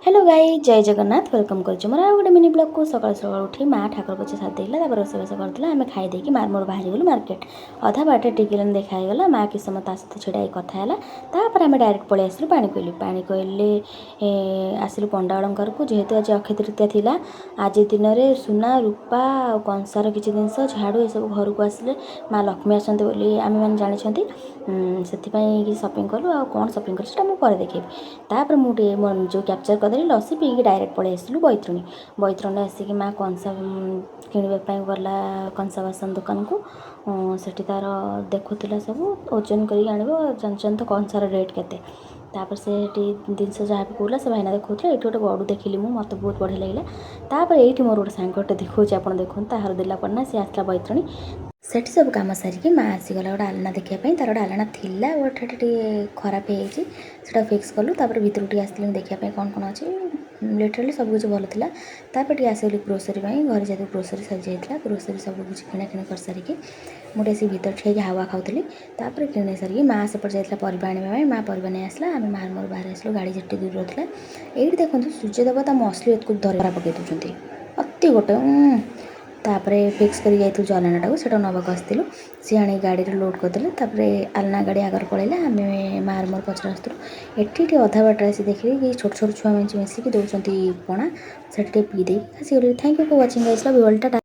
Hello गाई जय Jagannath welcome कर गोटे मिनी ब्लॉग को सकाल सकाल उठी माँ ठाकुर पूजा साथ रोसैबास करते आम खाई मार मोर बाहरी गलु मार्केट अधा बाटे टिके देखाईगला माँ कि समय ता सहित छिड़ा कथा है आम डायरेक्ट पलि आसलु पानी कोइले आसलु पंडागर को जेहेतु आज अक्षय तृतीया थिला आज दिन में सुना रूपा और कंसार किसी जिनस झाड़ू ये सब घर को आसिले माँ लक्ष्मी आसती बोली आम मैंने जानते से सपिंग कलु आ कौन सपिंग कर देखेबी तापर मुझे जो कैप्चर करदेली लसी पीकी डायरेक्ट पलि आसलु बैतरणी आसिक माँ कंसा किणवाई गला कंसा बासन दुकान को सेठी तार देखुला सब ओजन कर जानते तो कंसार रेट केते तापर से जिनस जहाँ भी कहला से भाईना देखा ये गोटे गड़ू देखिली मत बहुत बढ़िया लगे तापर ये मोर गोटे सांगटे देखा आप देखो तार देला पड़ना सी आसला बैतरणी सेठी सब कम सारिकी माँ आसीगला गोटे आलना देखापी तार गोटे आलना थिला गोटे खराब हो फिक्स कलु तापर भितर आसती देखापी कौन कौन अच्छे लिटराली सब कुछ भल था तापर आसगली ग्रोसरी घर जैसे ग्रोसरी सरी जाता ग्रोसरी सब कुछ किणाकिणी कर सारिकी मुझे आसिक भर ठिया हावा खाऊली तापर किणी सारिकी माँ सेपट जाता परिवा आने माँ परिवा नहीं आसला आम मार मोर बाहर आसलु गाड़ी जेटी दूर रहा ये देखो सूर्य देवता मसली को धरा पकई दूसरी अति गोटे तापर फिक्स कर आलना टाक से नवाक आसलु सी आनी गाड़ी लोड करदे तापर आलना गाड़ी आगर पलैला आम मार मोर पचर आसलु ये अधा बाटर आसी देखिए कि छोट छोट छुआ मिसिकी दौरान पणा से पीदे आसगली thank you for watching guys love you all Tata.